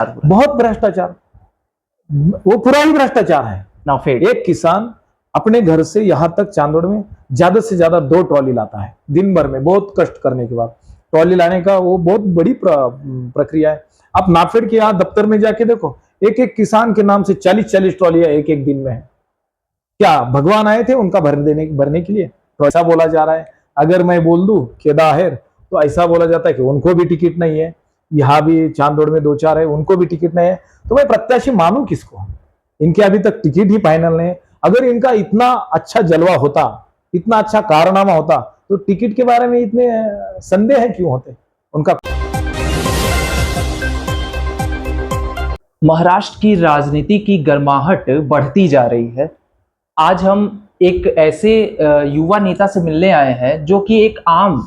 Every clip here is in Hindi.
बहुत भ्रष्टाचार, वो पूरा ही भ्रष्टाचार है। नाफेड एक किसान अपने घर से यहाँ तक चांदोड़ में ज्यादा से ज्यादा 2 ट्रॉली लाता है दिन भर में, बहुत कष्ट करने के बाद। ट्रॉली लाने का वो बहुत बड़ी प्रक्रिया है। आप नाफेड के यहाँ दफ्तर में जाके देखो, एक एक किसान के नाम से 40-40 ट्रॉलियां एक एक दिन में है। क्या भगवान आए थे उनका भरने के लिए? तो ऐसा बोला जा रहा है। अगर मैं बोल दूं कि दाहिर, तो ऐसा बोला जाता है कि उनको भी टिकट नहीं है। यहाँ भी चांदोड़ में 2-4 है, उनको भी टिकट नहीं है। तो मैं प्रत्याशी मानूं किसको? इनके अभी तक टिकट ही फाइनल नहीं है। अगर इनका इतना अच्छा जलवा होता, इतना अच्छा कारनामा होता, तो टिकट के बारे में इतने संदेह क्यों होते उनका? महाराष्ट्र की राजनीति की गर्माहट बढ़ती जा रही है। आज हम एक ऐसे युवा नेता से मिलने आए हैं जो कि एक आम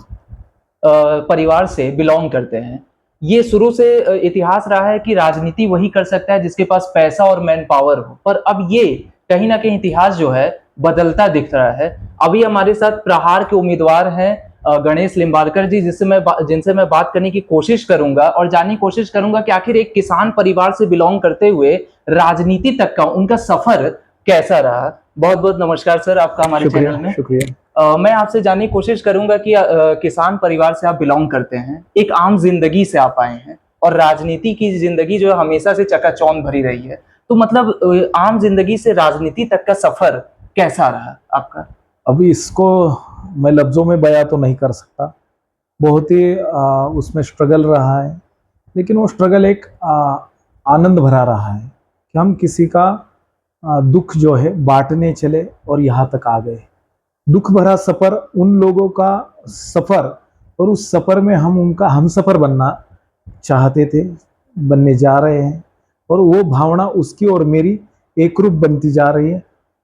परिवार से बिलोंग करते हैं। ये शुरू से इतिहास रहा है कि राजनीति वही कर सकता है जिसके पास पैसा और मैन पावर हो, पर अब ये कहीं ना कहीं इतिहास जो है बदलता दिख रहा है। अभी हमारे साथ प्रहार के उम्मीदवार हैं गणेश लिम्बालकर जी, जिनसे मैं बात करने की कोशिश करूंगा और जानने की कोशिश करूंगा कि आखिर एक किसान परिवार से बिलोंग करते हुए राजनीति तक का उनका सफर कैसा रहा। बहुत बहुत नमस्कार सर, आपका हमारे चैनल में। शुक्रिया। मैं आपसे जानने की कोशिश करूंगा कि किसान परिवार से आप बिलोंग करते हैं, एक आम जिंदगी से आप आए हैं और राजनीति की जिंदगी जो है हमेशा से चकाचौंध भरी रही है। तो मतलब आम जिंदगी से राजनीति तक का सफर कैसा रहा आपका? अभी इसको मैं लफ्जों में बयां तो नहीं कर सकता। बहुत ही उसमें स्ट्रगल रहा है, लेकिन वो स्ट्रगल एक आनंद भरा रहा है कि हम किसी का दुख जो है बांटने चले और यहाँ तक आ गए। दुख भरा सफर उन लोगों का सफर, और उस सफर में हम उनका हम सफर बनना चाहते थे, बनने जा रहे हैं। और वो भावना उसकी और मेरी एक रूप बनती जा रही है,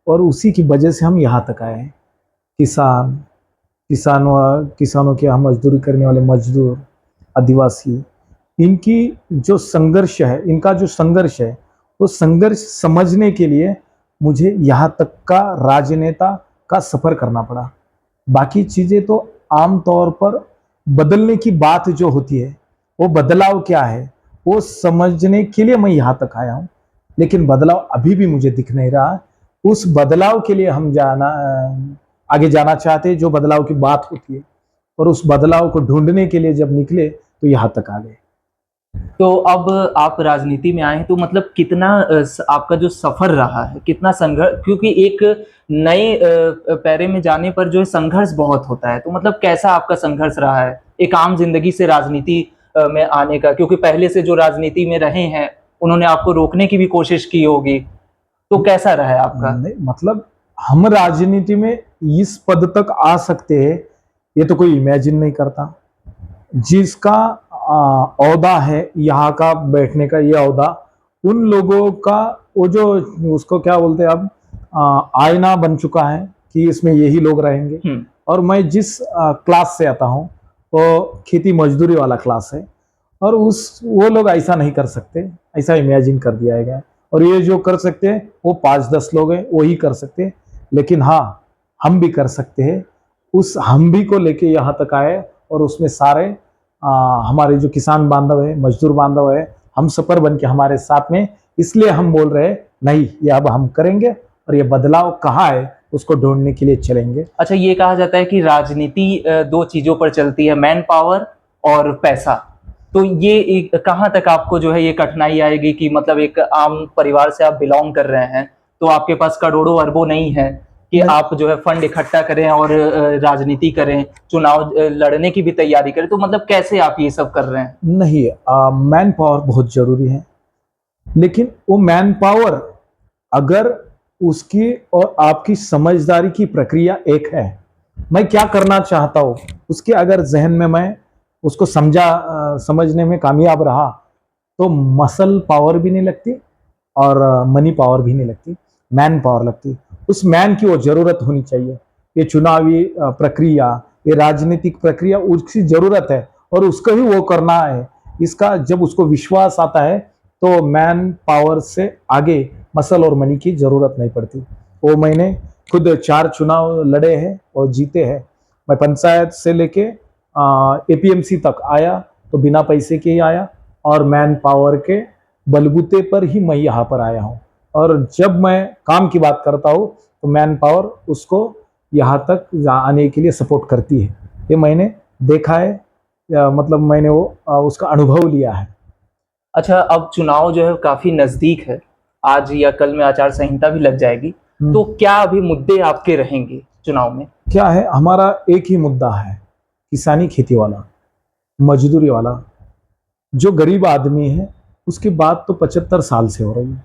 और उसी की वजह से हम यहाँ तक आए हैं। किसानों के यहाँ मजदूरी करने वाले मजदूर, आदिवासी, इनकी जो संघर्ष है, इनका जो संघर्ष है, वो संघर्ष समझने के लिए मुझे यहाँ तक का राजनेता का सफर करना पड़ा। बाकी चीजें तो आम तौर पर बदलने की बात जो होती है, वो बदलाव क्या है वो समझने के लिए मैं यहाँ तक आया हूँ। लेकिन बदलाव अभी भी मुझे दिख नहीं रहा। उस बदलाव के लिए हम आगे जाना चाहते हैं, जो बदलाव की बात होती है, और उस बदलाव को ढूंढने के लिए जब निकले तो यहाँ तक आ गए। तो अब आप राजनीति में आए हैं, तो मतलब कितना आपका जो सफर रहा है, कितना संघर्ष, क्योंकि एक नए पैरे में जाने पर जो है संघर्ष बहुत होता है। तो मतलब कैसा आपका संघर्ष रहा है एक आम जिंदगी से राजनीति में आने का? क्योंकि पहले से जो राजनीति में रहे हैं उन्होंने आपको रोकने की भी कोशिश की होगी, तो कैसा रहा है आपका? नहीं, मतलब हम राजनीति में इस पद तक आ सकते हैं ये तो कोई इमेजिन नहीं करता। जिसका औहदा है यहाँ का बैठने का, ये औहदा उन लोगों का, वो जो उसको क्या बोलते हैं अब, आईना बन चुका है कि इसमें यही लोग रहेंगे। और मैं जिस क्लास से आता हूँ वो खेती मजदूरी वाला क्लास है, और वो लोग ऐसा नहीं कर सकते, ऐसा इमेजिन कर दिया गया। और ये जो कर सकते हैं वो 5-10 लोग हैं, वही कर सकते हैं। लेकिन हाँ, हम भी कर सकते हैं। उस हम भी को लेके यहाँ तक आए, और उसमें सारे हमारे जो किसान बांधव है, मजदूर बांधव है, हम सफर बन के हमारे साथ में। इसलिए हम बोल रहे हैं नहीं, ये अब हम करेंगे, और ये बदलाव कहाँ है उसको ढूंढने के लिए चलेंगे। अच्छा, ये कहा जाता है कि राजनीति 2 चीजों पर चलती है, मैन पावर और पैसा। तो ये कहाँ तक आपको जो है ये कठिनाई आएगी कि मतलब एक आम परिवार से आप बिलोंग कर रहे हैं, तो आपके पास करोड़ों अरबों नहीं है कि आप जो है फंड इकट्ठा करें और राजनीति करें, चुनाव लड़ने की भी तैयारी करें। तो मतलब कैसे आप ये सब कर रहे हैं? नहीं, मैन पावर बहुत जरूरी है, लेकिन वो मैन पावर अगर उसकी और आपकी समझदारी की प्रक्रिया एक है, मैं क्या करना चाहता हूँ उसके अगर जहन में मैं उसको समझने में कामयाब रहा, तो मसल पावर भी नहीं लगती और मनी पावर भी नहीं लगती, मैन पावर लगती। उस मैन की वो जरूरत होनी चाहिए। ये चुनावी प्रक्रिया, ये राजनीतिक प्रक्रिया उसकी जरूरत है, और उसको ही वो करना है। इसका जब उसको विश्वास आता है तो मैन पावर से आगे मसल और मनी की जरूरत नहीं पड़ती। वो मैंने खुद 4 चुनाव लड़े हैं और जीते हैं। मैं पंचायत से लेके एपीएमसी तक आया तो बिना पैसे के ही आया, और मैन पावर के बलबूते पर ही मैं यहाँ पर आया हूँ। और जब मैं काम की बात करता हूँ तो मैन पावर उसको यहाँ तक आने के लिए सपोर्ट करती है। ये मैंने देखा है, या मतलब मैंने वो उसका अनुभव लिया है। अच्छा, अब चुनाव जो है काफी नजदीक है, आज या कल में आचार संहिता भी लग जाएगी, तो क्या अभी मुद्दे आपके रहेंगे चुनाव में? क्या है, हमारा एक ही मुद्दा है, किसानी खेती वाला, मजदूरी वाला। जो गरीब आदमी है उसकी बात तो 75 साल से हो रही है,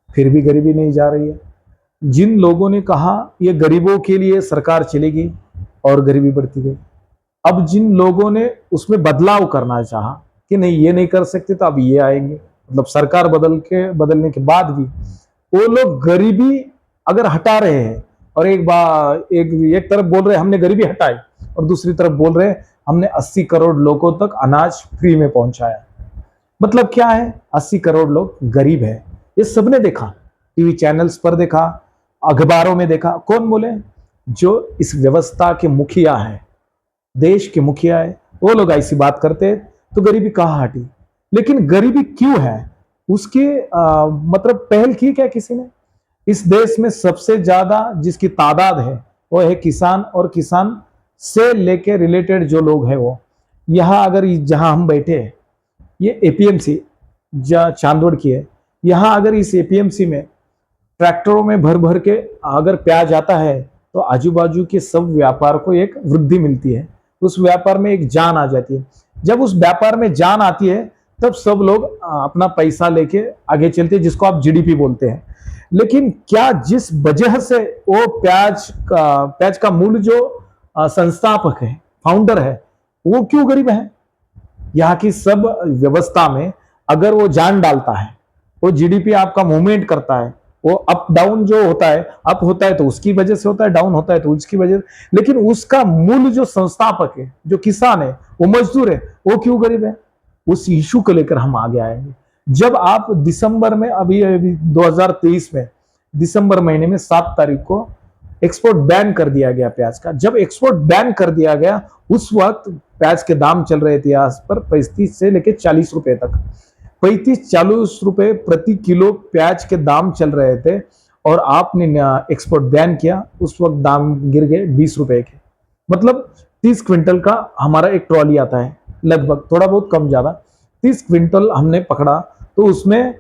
फिर भी गरीबी नहीं जा रही है। जिन लोगों ने कहा ये गरीबों के लिए सरकार चलेगी और गरीबी बढ़ती गई, अब जिन लोगों ने उसमें बदलाव करना चाहा कि नहीं ये नहीं कर सकते तो अब ये आएंगे, मतलब सरकार बदलने के बाद भी वो लोग गरीबी अगर हटा रहे हैं और एक तरफ बोल रहे हैं हमने गरीबी हटाई और दूसरी तरफ बोल रहे हैं हमने 80 करोड़ लोगों तक अनाज फ्री में पहुंचाया। मतलब क्या है, 80 करोड़ लोग गरीब है, ये सबने देखा, टीवी चैनल्स पर देखा, अखबारों में देखा। कौन बोले? जो इस व्यवस्था के मुखिया है, देश के मुखिया है, वो लोग ऐसी बात करते हैं तो गरीबी कहाँ हटी। लेकिन गरीबी क्यों है उसकी मतलब पहल की क्या किसी ने? इस देश में सबसे ज्यादा जिसकी तादाद है वो है किसान, और किसान से लेके रिलेटेड जो लोग हैं वो यहाँ, अगर जहां हम बैठे हैं ये एपीएमसी चांदोड़ की है, यहाँ अगर इस एपीएमसी में ट्रैक्टरों में भर भर के अगर प्याज आता है तो आजू बाजू के सब व्यापार को एक वृद्धि मिलती है, उस व्यापार में एक जान आ जाती है। जब उस व्यापार में जान आती है तब सब लोग अपना पैसा लेके आगे चलते हैं, जिसको आप जीडीपी बोलते हैं। लेकिन क्या जिस वजह से वो प्याज का मूल जो संस्थापक है, फाउंडर है, वो क्यों गरीब है? यहाँ की सब व्यवस्था में अगर वो जान डालता है, वो जीडीपी आपका मूवमेंट करता है, वो अप डाउन जो होता है, अप होता है तो उसकी वजह से होता है, डाउन होता है तो उसकी वजह से, लेकिन उसका मूल जो संस्थापक है, जो किसान है, वो मजदूर है, वो क्यों गरीब है? उस इशू को लेकर हम आगे आएंगे। जब आप दिसंबर में अभी 2023 में दिसंबर महीने में 7 तारीख को एक्सपोर्ट बैन कर दिया गया प्याज का, जब एक्सपोर्ट बैन कर दिया गया उस वक्त प्याज के दाम चल रहे थे आज पर 35 से लेकर 40 रुपए तक, 35-40 रुपए प्रति किलो प्याज के दाम चल रहे थे, और आपने एक्सपोर्ट बैन किया, उस वक्त दाम गिर गए 20 रुपए के। मतलब 30 क्विंटल का हमारा एक ट्रॉली आता है, लगभग थोड़ा बहुत कम ज्यादा 30 क्विंटल हमने पकड़ा, तो उसमें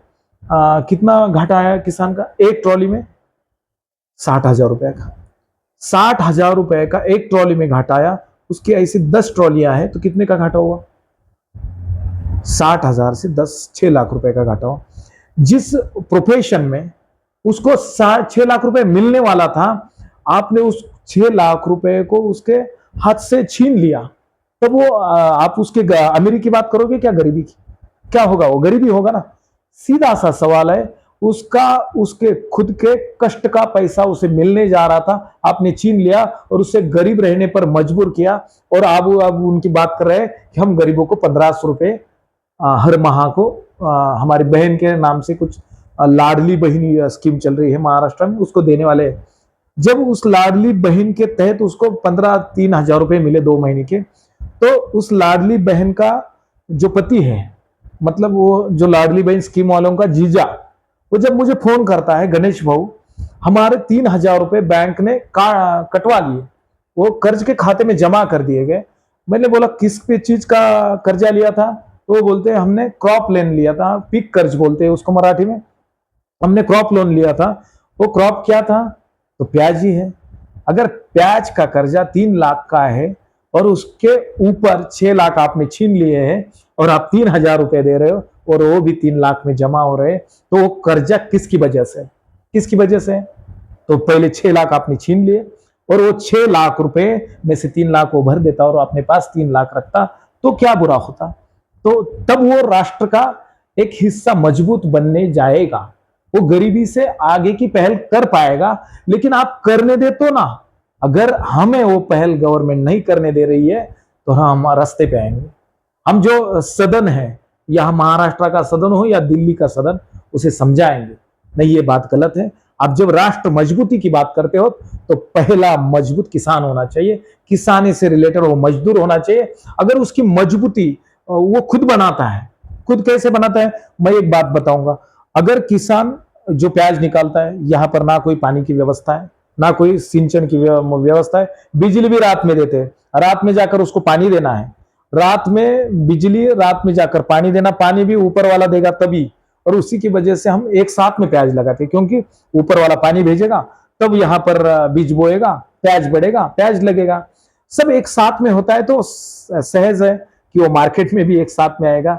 कितना घाटा आया किसान का? एक ट्रॉली में 60,000 रुपए का, 60,000 रुपए का एक ट्रॉली में घाटा आया। उसकी ऐसी 10 ट्रॉलियां हैं तो कितने का घाटा हुआ? 60,000 से 6 लाख रुपए का घाटा हुआ। जिस प्रोफेशन में उसको 6 लाख रुपए मिलने वाला था, आपने उस 6 लाख रुपए को उसके हाथ से छीन लिया, तब वो आप उसके अमीरी की बात करोगे क्या गरीबी की? क्या होगा? वो गरीबी होगा ना। सीधा सा सवाल है, उसके खुद के कष्ट का पैसा उसे मिलने जा रहा था, आपने छीन लिया और उसे गरीब रहने पर मजबूर किया। और अब उनकी बात कर रहे हैं कि हम गरीबों को 1500 रुपए हर माह को, हमारी बहन के नाम से कुछ लाडली बहनी स्कीम चल रही है महाराष्ट्र में, उसको देने वाले। जब उस लाडली बहन के तहत उसको 3,000 रुपए मिले 2 महीने के, तो उस लाडली बहन का जो पति है, मतलब वो जो लाडली बहन स्कीम वालों का जीजा, वो जब मुझे फोन करता है, गणेश भाऊ हमारे 3,000 रुपए बैंक ने कटवा लिए, वो कर्ज के खाते में जमा कर दिए गए। मैंने बोला किस पे चीज का कर्जा लिया था? तो वो बोलते हैं हमने क्रॉप लोन लिया था, पिक कर्ज बोलते हैं उसको मराठी में, हमने क्रॉप लोन लिया था। वो क्रॉप क्या था? तो प्याज ही है। अगर प्याज का कर्जा 3 लाख का है और उसके ऊपर 6 लाख आपने छीन लिए हैं और आप 3,000 रुपए दे रहे हो और वो भी 3 लाख में जमा हो रहे हैं, तो वो कर्जा किसकी वजह से? किसकी वजह से? तो पहले 6 लाख आपने छीन लिए और वो 6 लाख रुपए में से 3 लाख वो भर देता और अपने पास 3 लाख रखता, तो क्या बुरा होता? तो तब वो राष्ट्र का एक हिस्सा मजबूत बनने जाएगा, वो गरीबी से आगे की पहल कर पाएगा। लेकिन आप करने दे तो ना, अगर हमें वो पहल गवर्नमेंट नहीं करने दे रही है तो हम रास्ते पे आएंगे। हम जो सदन है, या महाराष्ट्र का सदन हो या दिल्ली का सदन, उसे समझाएंगे नहीं ये बात गलत है। आप जब राष्ट्र मजबूती की बात करते हो तो पहला मजबूत किसान होना चाहिए, किसानी से रिलेटेड वो मजदूर होना चाहिए। अगर उसकी मजबूती वो खुद बनाता है खुद कैसे बनाता है, मैं एक बात बताऊंगा। अगर किसान जो प्याज निकालता है, यहाँ पर ना कोई पानी की व्यवस्था है, ना कोई सिंचन की व्यवस्था है, बिजली भी रात में देते हैं, रात में जाकर उसको पानी देना है, रात में बिजली, रात में जाकर पानी देना, पानी भी ऊपर वाला देगा तभी, और उसी की वजह से हम एक साथ में प्याज लगाते हैं, क्योंकि ऊपर वाला पानी भेजेगा तब यहाँ पर बीज बोएगा, प्याज बढ़ेगा, प्याज लगेगा, सब एक साथ में होता है, तो सहज है कि वो मार्केट में भी एक साथ में आएगा।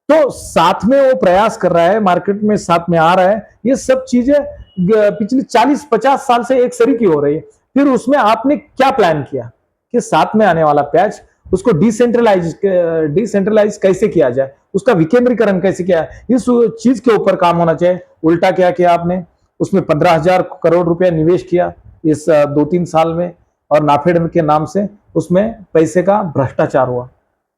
तो साथ में वो प्रयास कर रहा है, मार्केट में साथ में आ रहा है, ये सब चीजें पिछले 40-50 साल से एक सरी की हो रही है। फिर उसमें आपने क्या प्लान किया कि साथ में आने वाला प्याज उसको डिसेंट्रलाइज कैसे किया जाए, उसका विकेंद्रीकरण कैसे किया है, इस चीज के ऊपर काम होना चाहिए। उल्टा क्या किया आपने, उसमें 15,000 करोड़ रुपया निवेश किया इस 2-3 साल में, और नाफेड के नाम से उसमें पैसे का भ्रष्टाचार हुआ,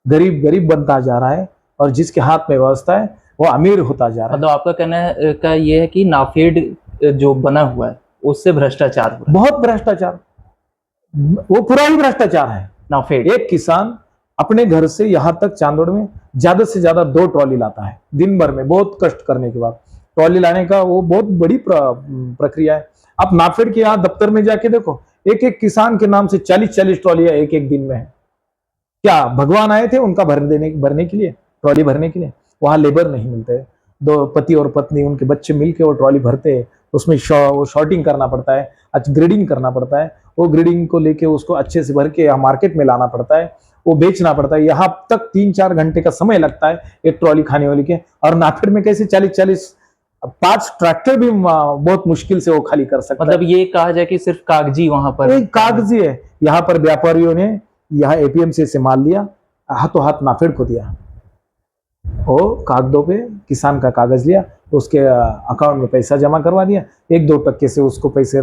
गरीब गरीब बनता जा रहा है, और जिसके हाथ में व्यवस्था है वो अमीर होता जा रहा है। मतलब आपका कहना का ये है कि नाफेड जो बना हुआ है उससे भ्रष्टाचार हो रहा है। बहुत भ्रष्टाचार, वो पूरा ही भ्रष्टाचार है। नाफेड एक किसान अपने घर से यहाँ तक चांदोड़ में ज्यादा से ज्यादा 2 ट्रॉली लाता है दिन भर में, बहुत कष्ट करने के बाद। ट्रॉली लाने का वो बहुत बड़ी प्रक्रिया है। आप नाफेड के यहाँ दफ्तर में जाके देखो, एक एक किसान के नाम से 40-40 ट्रॉलियां एक एक दिन में है। क्या भगवान आए थे उनका भरने के लिए, ट्रॉली भरने के लिए? वहां लेबर नहीं मिलते, 2 पति और पत्नी उनके बच्चे मिलके वो ट्रॉली भरते हैं, उसमें वो शॉर्टिंग करना पड़ता है, ग्रेडिंग करना पड़ता है, वो ग्रेडिंग को लेके उसको अच्छे से भर के यहाँ मार्केट में लाना पड़ता है, वो बेचना पड़ता है। यहाँ तक 3-4 घंटे का समय लगता है एक ट्रॉली खाने वाली के। और नाफेड में कैसे 40-40 5 ट्रैक्टर भी बहुत मुश्किल से वो खाली कर सकता है। मतलब ये कहा जाए कि सिर्फ कागजी वहां पर कागजी है। यहाँ पर व्यापारियों ने यहाँ एपीएमसी से माल लिया, हाथों हाथ नाफेड को दिया, वो कागजों पे किसान का कागज लिया, तो उसके अकाउंट में पैसा जमा करवा दिया, 1-2% से उसको पैसे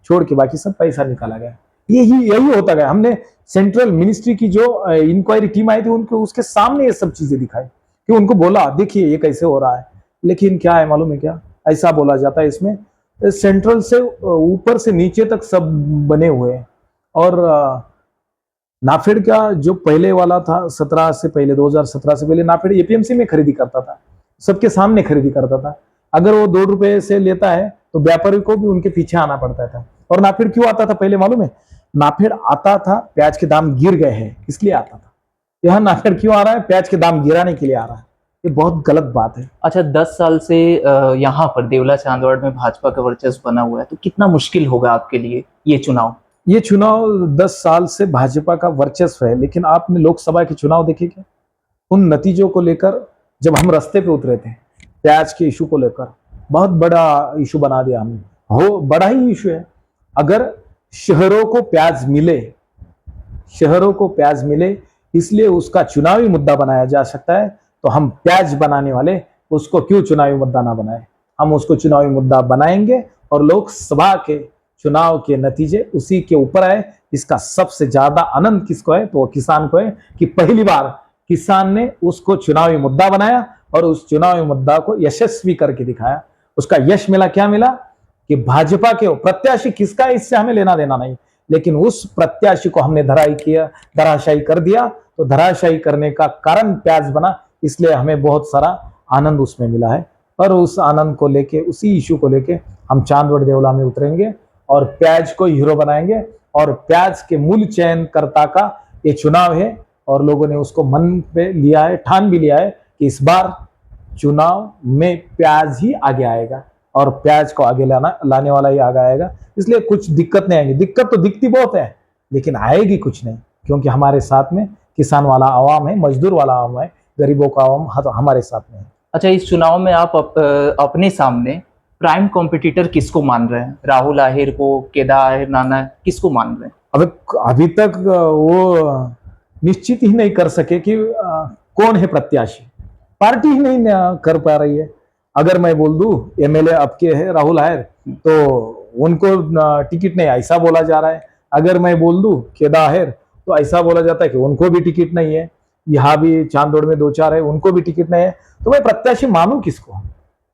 छोड़ के बाकी सब पैसा निकाला गया। यही होता गया। हमने सेंट्रल मिनिस्ट्री की जो इंक्वायरी टीम आई थी उनको उसके सामने ये सब चीजें दिखाई, कि उनको बोला देखिए ये कैसे हो रहा है। लेकिन क्या है मालूम है क्या, ऐसा बोला जाता है इसमें सेंट्रल से ऊपर से नीचे तक सब बने हुए हैं। और नाफेड का जो पहले वाला था 17 से पहले, 2017 से पहले नाफेड एपीएमसी में खरीदी करता था, सबके सामने खरीदी करता था। अगर वो 2 रुपए से लेता है तो व्यापारी को भी उनके पीछे आना पड़ता था। और नाफेड क्यों आता था पहले मालूम है? नाफेड आता था, प्याज के दाम गिर गए हैं इसलिए आता था। यहाँ नाफेड क्यों आ रहा है? प्याज के दाम गिराने के लिए आ रहा है। ये बहुत गलत बात है। अच्छा, 10 साल से यहाँ पर देवला चांदोड़ में भाजपा का वर्चस्व बना हुआ है, तो कितना मुश्किल होगा आपके लिए ये चुनाव? ये चुनाव 10 साल से भाजपा का वर्चस्व है, लेकिन आपने लोकसभा के चुनाव देखे क्या? उन नतीजों को लेकर जब हम रास्ते पे उतरे थे, प्याज के इशू को लेकर बहुत बड़ा इशू बना दिया हमने। हो बड़ा ही इशू है। अगर शहरों को प्याज मिले इसलिए उसका चुनावी मुद्दा बनाया जा सकता है, तो हम प्याज बनाने वाले उसको क्यों चुनावी मुद्दा ना बनाए? हम उसको चुनावी मुद्दा बनाएंगे और लोकसभा के चुनाव के नतीजे उसी के ऊपर आए। इसका सबसे ज्यादा आनंद किसको है? तो वो किसान को है कि पहली बार किसान ने उसको चुनावी मुद्दा बनाया और उस चुनावी मुद्दा को यशस्वी करके दिखाया। उसका यश मिला, क्या मिला? कि भाजपा के प्रत्याशी किसका, इससे हमें लेना देना नहीं, लेकिन उस प्रत्याशी को हमने धराशायी कर दिया। तो धराशायी करने का कारण प्याज बना, इसलिए हमें बहुत सारा आनंद उसमें मिला है। और उस आनंद को लेके, उसी इशू को लेके हम चांदोड़ देवला में उतरेंगे और प्याज को हीरो बनाएंगे। और प्याज के मूल चयनकर्ता का ये चुनाव है, और लोगों ने उसको मन पे लिया है, ठान भी लिया है कि इस बार चुनाव में प्याज ही आगे आएगा, और प्याज को आगे लाने वाला ही आगे आएगा। इसलिए कुछ दिक्कत नहीं आएगी। दिक्कत तो दिखती बहुत है, लेकिन आएगी कुछ नहीं, क्योंकि हमारे साथ में किसान वाला आवाम है, मजदूर वाला आवाम है, गरीबों का आवाम हमारे साथ में है। अच्छा, इस चुनाव में आप अपने सामने प्राइम कॉम्पिटिटर किसको मान रहे हैं? राहुल आहिर को, केदार नाना, किसको मान रहे हैं? अभी तक वो निश्चित ही नहीं कर सके कि कौन है प्रत्याशी। पार्टी ही नहीं कर पा रही है। अगर मैं बोल दूं एमएलए आपके है राहुल आहिर, तो उनको टिकट नहीं, ऐसा बोला जा रहा है। अगर मैं बोल दूं केदार आहिर, तो ऐसा बोला जाता है कि उनको भी टिकट नहीं है। यहाँ भी चांदोड़ में 2-4 है, उनको भी टिकट नहीं है। तो मैं प्रत्याशी मानूं किसको?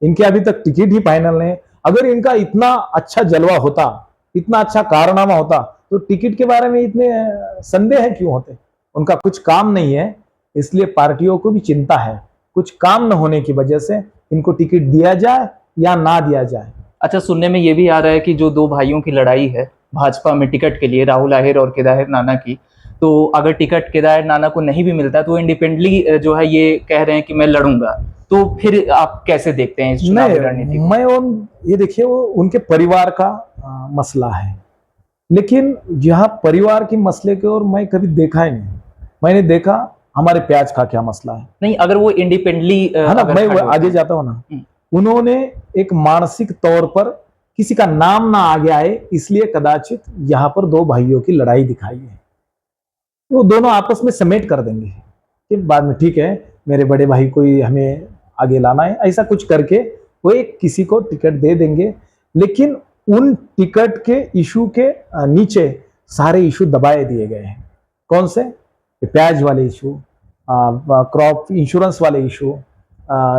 इनके अभी तक टिकट ही फाइनल नहीं है। अगर इनका इतना अच्छा जलवा होता, इतना अच्छा कारनामा होता, तो टिकट के बारे में इतने संदेह क्यों होते? उनका कुछ काम नहीं है, इसलिए पार्टियों को भी चिंता है। कुछ काम न होने की वजह से इनको टिकट दिया जाए या ना दिया जाए। अच्छा, सुनने में ये भी आ रहा है कि जो दो भाइयों की लड़ाई है भाजपा में टिकट के लिए, राहुल आहिर और केदार नाना की, तो अगर टिकट केदार नाना को नहीं भी मिलता तो वो इंडिपेंडेंटली जो है ये कह रहे हैं कि मैं लड़ूंगा, तो फिर आप कैसे देखते हैं इस चुनावी रणनीति नहीं, को? मैं ये देखिए वो उनके परिवार का मसला है, लेकिन यहाँ परिवार के मसले की ओर मैं कभी देखा ही नहीं। मैंने देखा हमारे प्याज का क्या मसला है नहीं, अगर वो इंडिपेंडेंटली है ना, मैं आगे जाता हूँ ना। उन्होंने एक मानसिक तौर पर किसी का नाम ना आगे आए इसलिए कदाचित यहाँ पर दो भाइयों की लड़ाई दिखाई है। वो दोनों आपस में समेट कर देंगे कि बाद में ठीक है मेरे बड़े भाई को ही हमें आगे लाना है, ऐसा कुछ करके वो एक किसी को टिकट दे देंगे। लेकिन उन टिकट के इशू के नीचे सारे इशू दबाए दिए गए हैं। कौन से? प्याज वाले इशू, क्रॉप इंश्योरेंस वाले इशू,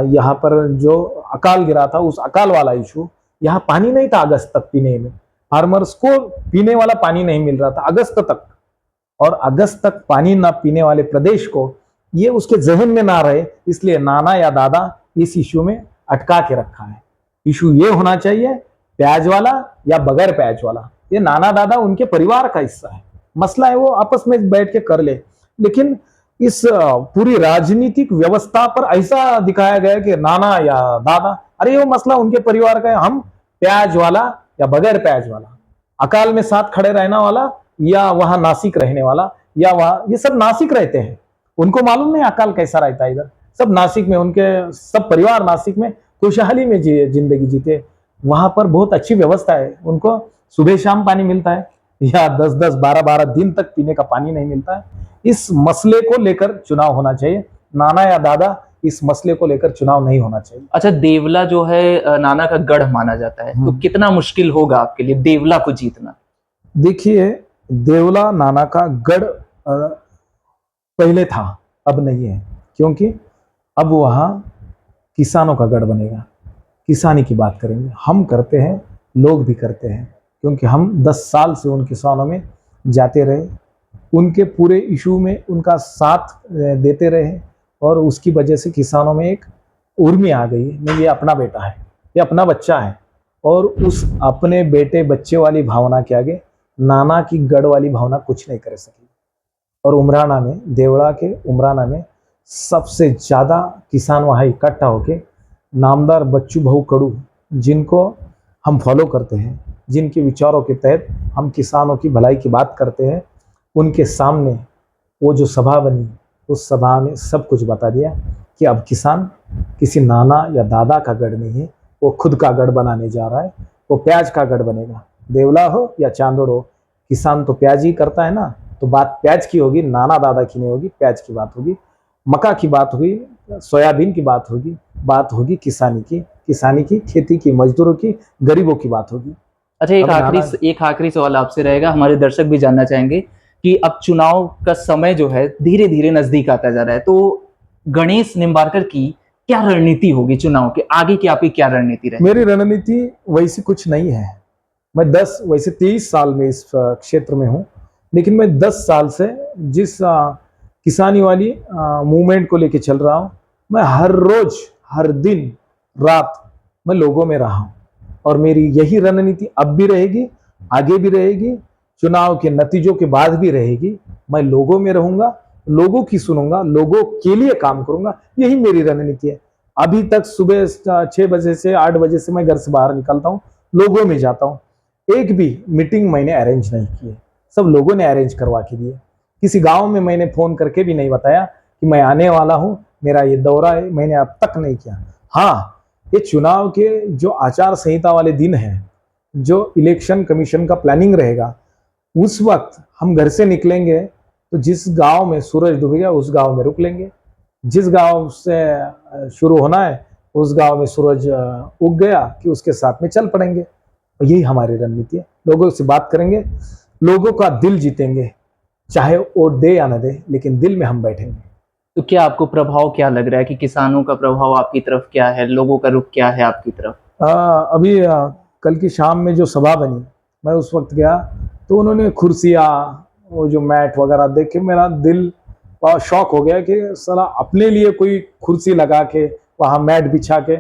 यहाँ पर जो अकाल गिरा था उस अकाल वाला इशू। यहाँ पानी नहीं था अगस्त तक पीने में, फार्मर्स को पीने वाला पानी नहीं मिल रहा था अगस्त तक, और अगस्त तक पानी ना पीने वाले प्रदेश को ये उसके जहन में ना रहे, इसलिए नाना या दादा इस इशू में अटका के रखा है। इशू ये होना चाहिए प्याज वाला या बगैर प्याज वाला, ये नाना दादा उनके परिवार का हिस्सा है, मसला है वो आपस में बैठ के कर ले। लेकिन इस पूरी राजनीतिक व्यवस्था पर ऐसा दिखाया गया कि नाना या दादा, अरे वो मसला उनके परिवार का है, हम प्याज वाला या बगैर प्याज वाला, अकाल में साथ खड़े रहने वाला या वहां नासिक रहने वाला, या वहां ये सब नासिक रहते हैं, उनको मालूम नहीं अकाल कैसा रहता है इधर, सब नासिक में, उनके सब परिवार नासिक में खुशहाली में जिंदगी जीते। वहां पर बहुत अच्छी व्यवस्था है, उनको सुबह शाम पानी मिलता है या 10-10 12-12 दिन तक पीने का पानी नहीं मिलता है। इस मसले को लेकर चुनाव होना चाहिए, नाना या दादा इस मसले को लेकर चुनाव नहीं होना चाहिए। अच्छा, देवला जो है नाना का गढ़ माना जाता है, तो कितना मुश्किल होगा आपके लिए देवला को जीतना? देखिए, देवला नाना का गढ़ पहले था, अब नहीं है, क्योंकि अब वहां किसानों का गढ़ बनेगा। किसानी की बात करेंगे, हम करते हैं, लोग भी करते हैं, क्योंकि हम 10 साल से उन किसानों में जाते रहे, उनके पूरे इशू में उनका साथ देते रहे, और उसकी वजह से किसानों में एक उर्मी आ गई है, नहीं ये अपना बेटा है, ये अपना बच्चा है, और उस अपने बेटे बच्चे वाली भावना के आगे नाना की गढ़ वाली भावना कुछ नहीं कर सकी। और उमराना में, देवड़ा के उमराना में सबसे ज़्यादा किसान वहाँ इकट्ठा होके नामदार बच्चू भाऊ कडू, जिनको हम फॉलो करते हैं, जिनके विचारों के तहत हम किसानों की भलाई की बात करते हैं, उनके सामने वो जो सभा बनी, उस सभा में सब कुछ बता दिया कि अब किसान किसी नाना या दादा का गढ़ नहीं है, वो खुद का गढ़ बनाने जा रहा है, वो प्याज का गढ़ बनेगा। देवला हो या चांदोड़ हो, किसान तो प्याज ही करता है ना, तो बात प्याज की होगी, नाना दादा की नहीं होगी, प्याज की बात होगी, मक्का की बात होगी, सोयाबीन की बात होगी किसानी की, खेती की, मजदूरों की, गरीबों की बात होगी। अच्छा, एक आखिरी सवाल आपसे रहेगा, हमारे दर्शक भी जानना चाहेंगे कि अब चुनाव का समय जो है धीरे धीरे नजदीक आता जा रहा है, तो गणेश निम्बारकर की क्या रणनीति होगी चुनाव के आगे की? आपकी क्या रणनीति रहेगी? मेरी रणनीति वैसी कुछ नहीं है। मैं वैसे 23 साल में इस क्षेत्र में हूँ, लेकिन मैं 10 साल से जिस किसानी वाली मूवमेंट को लेके चल रहा हूँ, मैं हर रोज, हर दिन, रात मैं लोगों में रहा हूँ, और मेरी यही रणनीति अब भी रहेगी, आगे भी रहेगी, चुनाव के नतीजों के बाद भी रहेगी। मैं लोगों में रहूंगा, लोगों की सुनूंगा, लोगों के लिए काम करूंगा, यही मेरी रणनीति है। अभी तक सुबह 6 बजे से 8 बजे से मैं घर से बाहर निकलता हूँ, लोगों में जाता हूँ, एक भी मीटिंग मैंने अरेंज नहीं की है, सब लोगों ने अरेंज करवा के दिए। किसी गांव में मैंने फोन करके भी नहीं बताया कि मैं आने वाला हूं, मेरा ये दौरा है, मैंने अब तक नहीं किया। हाँ, ये चुनाव के जो आचार संहिता वाले दिन है, जो इलेक्शन कमीशन का प्लानिंग रहेगा, उस वक्त हम घर से निकलेंगे तो जिस गांव में सूरज डूबेगा उस गांव में रुक लेंगे, जिस गांव से शुरू होना है उस गांव में सूरज उग गया कि उसके साथ में चल पड़ेंगे। यही हमारी रणनीति है, लोगों से बात करेंगे, लोगों का दिल जीतेंगे, चाहे वोट दे या न दे, लेकिन दिल में हम बैठेंगे। तो क्या आपको प्रभाव क्या लग रहा है कि किसानों का प्रभाव आपकी तरफ क्या है, लोगों का रुख क्या है आपकी तरफ? अभी कल की शाम में जो सभा बनी, मैं उस वक्त गया तो उन्होंने कुर्सियाँ, वो जो मैट वगैरह देख के मेरा दिल शौक हो गया कि साला अपने लिए कोई कुर्सी लगा के वहां मैट बिछा के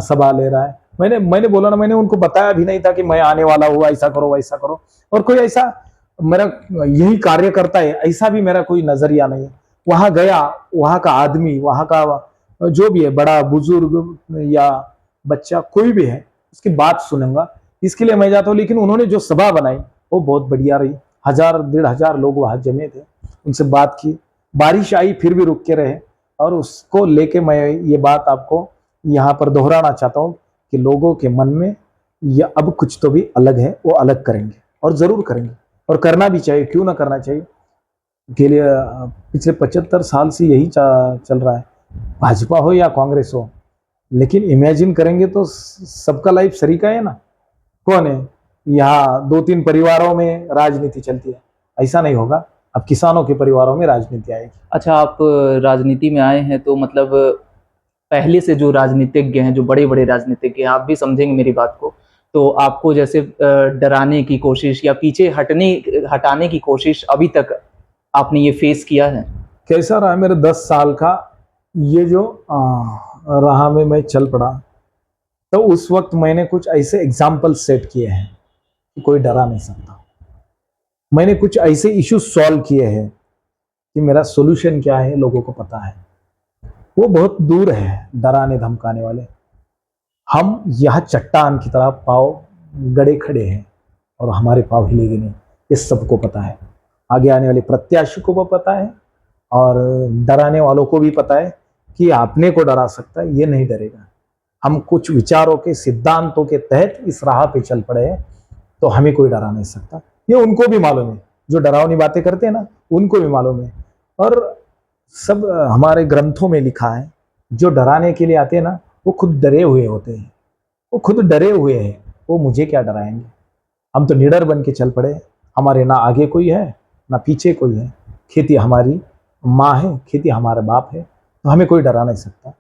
सभा ले रहा है। मैंने बोला ना, मैंने उनको बताया भी नहीं था कि मैं आने वाला हूँ, ऐसा करो वैसा करो, और कोई ऐसा मेरा यही कार्य करता है ऐसा भी मेरा कोई नजरिया नहीं है। वहां गया, वहां का आदमी, वहां का जो भी है, बड़ा बुजुर्ग या बच्चा कोई भी है, उसकी बात सुनूंगा, इसके लिए मैं जाता हूँ। लेकिन उन्होंने जो सभा बनाई वो बहुत बढ़िया रही। 1000-1500 लोग वहां जमे थे, उनसे बात की, बारिश आई फिर भी रुक के रहे। और उसको लेके मैं ये बात आपको यहाँ पर दोहराना चाहता हूँ कि लोगों के मन में ये अब कुछ तो भी अलग है, वो अलग करेंगे और जरूर करेंगे, और करना भी चाहिए, क्यों ना करना चाहिए। के लिए पिछले 75 साल से यही चल रहा है, भाजपा हो या कांग्रेस हो। लेकिन इमेजिन करेंगे तो सबका लाइफ सरीका है ना। कौन है यहाँ 2-3 परिवारों में राजनीति चलती है, ऐसा नहीं होगा। अब किसानों के परिवारों में राजनीति आएगी। अच्छा, आप राजनीति में आए हैं तो मतलब पहले से जो राजनीतिज्ञ हैं, जो बड़े बड़े राजनीतिज्ञ हैं, आप भी समझेंगे मेरी बात को, तो आपको जैसे डराने की कोशिश या पीछे हटाने की कोशिश अभी तक आपने ये फेस किया है? कैसा रहा मेरे 10 साल का ये जो राह में मैं चल पड़ा, तो उस वक्त मैंने कुछ ऐसे एग्जाम्पल सेट किए हैं कि कोई डरा नहीं सकता। मैंने कुछ ऐसे इश्यूज सॉल्व किए हैं कि मेरा सोल्यूशन क्या है लोगों को पता है। वो बहुत दूर है डराने धमकाने वाले। हम यह चट्टान की तरह पाव गड़े खड़े हैं और हमारे पाव हिलेंगे नहीं, ये सबको पता है। आगे आने वाले प्रत्याशी को भी पता है और डराने वालों को भी पता है कि आपने को डरा सकता है, ये नहीं डरेगा। हम कुछ विचारों के सिद्धांतों के तहत इस राह पे चल पड़े हैं, तो हमें कोई डरा नहीं सकता। ये उनको भी मालूम है, जो डरावनी बातें करते हैं ना, उनको भी मालूम है। और सब हमारे ग्रंथों में लिखा है, जो डराने के लिए आते हैं ना, वो खुद डरे हुए होते हैं। वो खुद डरे हुए हैं, वो मुझे क्या डराएंगे। हम तो निडर बन के चल पड़े। हमारे ना आगे कोई है ना पीछे कोई है। खेती हमारी माँ है, खेती हमारा बाप है, तो हमें कोई डरा नहीं सकता।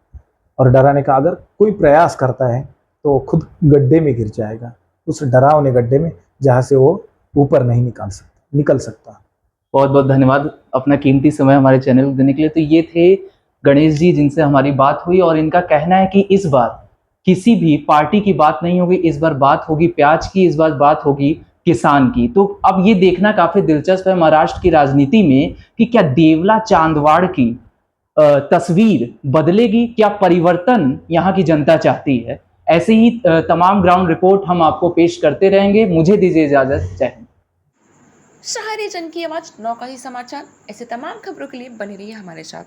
और डराने का अगर कोई प्रयास करता है तो खुद गड्ढे में गिर जाएगा, उस डरावने गड्ढे में, जहाँ से वो ऊपर नहीं निकल सकता। बहुत बहुत धन्यवाद अपना कीमती समय हमारे चैनल को देने के लिए। तो ये थे गणेश जी, जिनसे हमारी बात हुई, और इनका कहना है कि इस बार किसी भी पार्टी की बात नहीं होगी, इस बार बात होगी प्याज की, इस बार बात होगी किसान की। तो अब ये देखना काफी दिलचस्प है महाराष्ट्र की राजनीति में कि क्या देवला चांदवाड़ की तस्वीर बदलेगी, क्या परिवर्तन यहाँ की जनता चाहती है। ऐसे ही तमाम ग्राउंड रिपोर्ट हम आपको पेश करते रहेंगे। मुझे दीजिए इजाजत, जय हिंद। सहारे जन की आवाज नौका ही समाचार, ऐसे तमाम खबरों के लिए बने रहिए हमारे साथ।